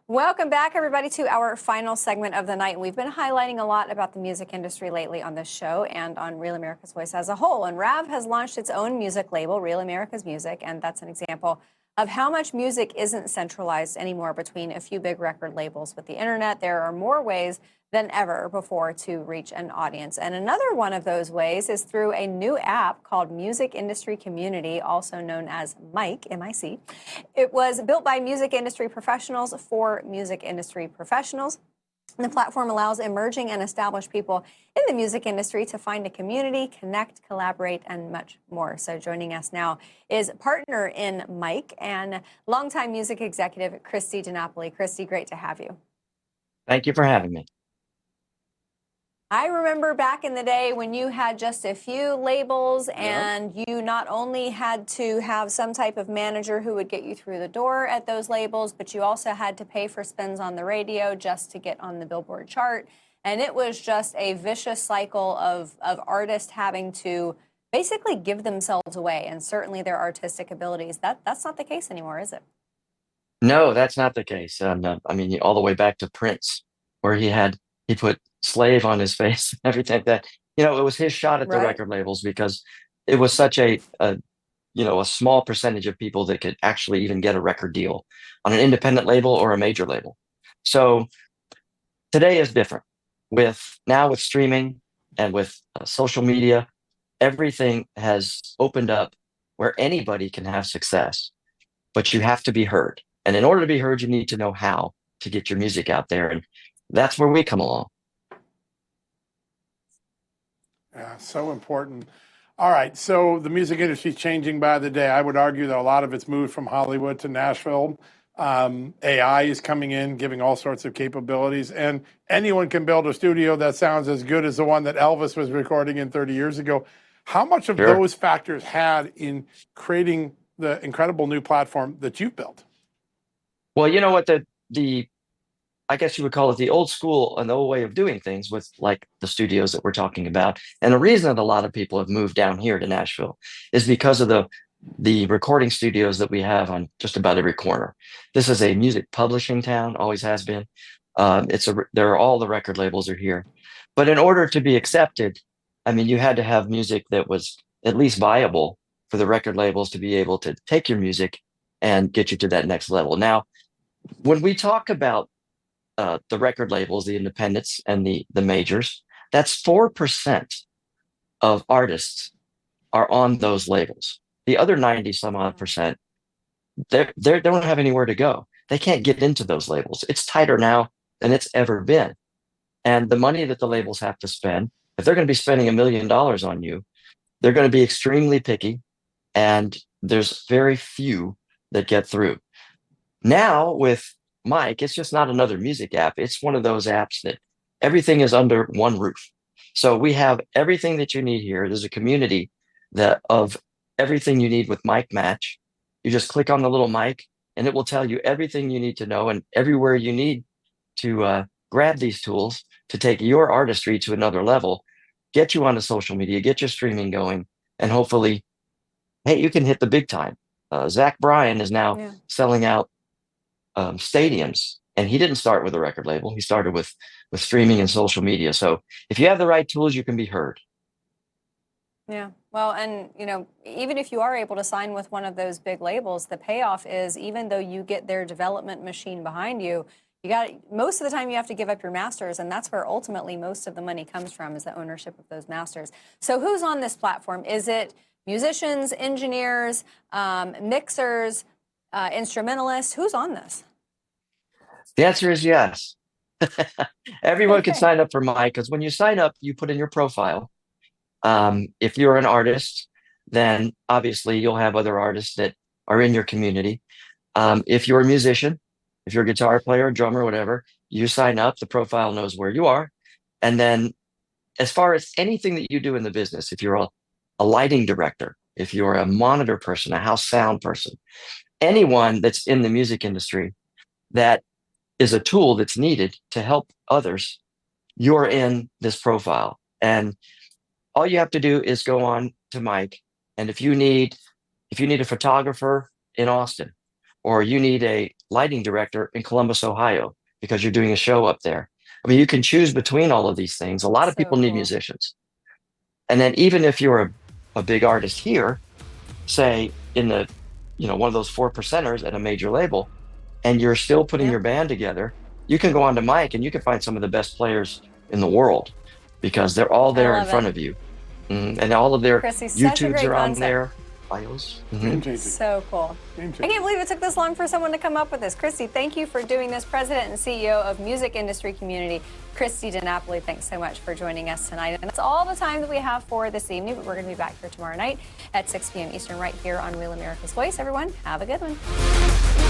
Welcome back, everybody, to our final segment of the night. We've been highlighting a lot about the music industry lately on this show and on Real America's Voice as a whole. And RAV has launched its own music label, Real America's Music, and that's an example of how much music isn't centralized anymore between a few big record labels. With the internet, there are more ways than ever before to reach an audience. And another one of those ways is through a new app called Music Industry Community, also known as MIC, M-I-C. It was built by music industry professionals for music industry professionals. The platform allows emerging and established people in the music industry to find a community, connect, collaborate, and much more. So joining us now is partner in MIC and longtime music executive Christy DiNapoli. Christy, great to have you. Thank you for having me. I remember back in the day when you had just a few labels and you not only had to have some type of manager who would get you through the door at those labels, but you also had to pay for spins on the radio just to get on the Billboard chart. And it was just a vicious cycle of artists having to basically give themselves away, and certainly their artistic abilities. That's not the case anymore, is it? No, that's not the case. I mean, all the way back to Prince, where he put slave on his face, everything like that. It was his shot at the record labels because it was such a small percentage of people that could actually even get a record deal on an independent label or a major label. So today is different with streaming and with social media. Everything has opened up where anybody can have success, but you have to be heard. And in order to be heard, you need to know how to get your music out there. And that's where we come along. Yeah, so important. All right, so the music industry is changing by the day. I would argue that a lot of it's moved from Hollywood to Nashville. AI is coming in, giving all sorts of capabilities, and anyone can build a studio that sounds as good as the one that Elvis was recording in 30 years ago. How much of those factors had in creating the incredible new platform that you've built? Well, you know what, I guess you would call it the old school and the old way of doing things with like the studios that we're talking about. And the reason that a lot of people have moved down here to Nashville is because of the recording studios that we have on just about every corner. This is a music publishing town, always has been. All the record labels are here. But in order to be accepted, I mean, you had to have music that was at least viable for the record labels to be able to take your music and get you to that next level. Now, when we talk about the record labels, the independents and the majors, that's 4% of artists are on those labels. The other 90 some odd percent, they don't have anywhere to go. They can't get into those labels. It's tighter now than it's ever been. And the money that the labels have to spend, if they're going to be spending $1 million on you, they're going to be extremely picky. And there's very few that get through. Now with MIC, it's just not another music app. It's one of those apps that everything is under one roof. So we have everything that you need here. There's a community of everything you need with MIC Match. You just click on the little mic and it will tell you everything you need to know and everywhere you need to grab these tools to take your artistry to another level, get you onto social media, get your streaming going, and hopefully, hey, you can hit the big time. Zach Bryan is now selling out stadiums, and he didn't start with a record label. He started with streaming and social media. So if you have the right tools, you can be heard. Yeah, well, and even if you are able to sign with one of those big labels, the payoff is even though you get their development machine behind you, most of the time you have to give up your masters, and that's where ultimately most of the money comes from, is the ownership of those masters. So who's on this platform? Is it musicians, engineers, mixers, instrumentalists? Who's on this? The answer is yes. Everyone can sign up for MIC, because when you sign up, you put in your profile. If you're an artist, then obviously you'll have other artists that are in your community. If you're a musician, if you're a guitar player, drummer, whatever, you sign up, the profile knows where you are. And then as far as anything that you do in the business, if you're a lighting director, if you're a monitor person, a house sound person, anyone that's in the music industry that is a tool that's needed to help others, you're in this profile. And all you have to do is go on to MIC. And if you need a photographer in Austin, or you need a lighting director in Columbus, Ohio, because you're doing a show up there. I mean, you can choose between all of these things. A lot of So people need cool. musicians. And then even if you're a big artist here, say in the, one of those 4%ers at a major label, and you're still putting Yeah. your band together, you can go on to Mike and you can find some of the best players in the world because they're all there in love front it. of you. And all of their Christy, such a YouTubes great are on concept. there, bios. Game changing. So cool. Game I changing. can't believe it took this long for someone to come up with this. Christy, thank you for doing this. President and CEO of Music Industry Community, Christy DiNapoli, thanks so much for joining us tonight. And that's all the time that we have for this evening, but we're going to be back here tomorrow night at 6 p.m. Eastern right here on Real America's Voice. Everyone, have a good one.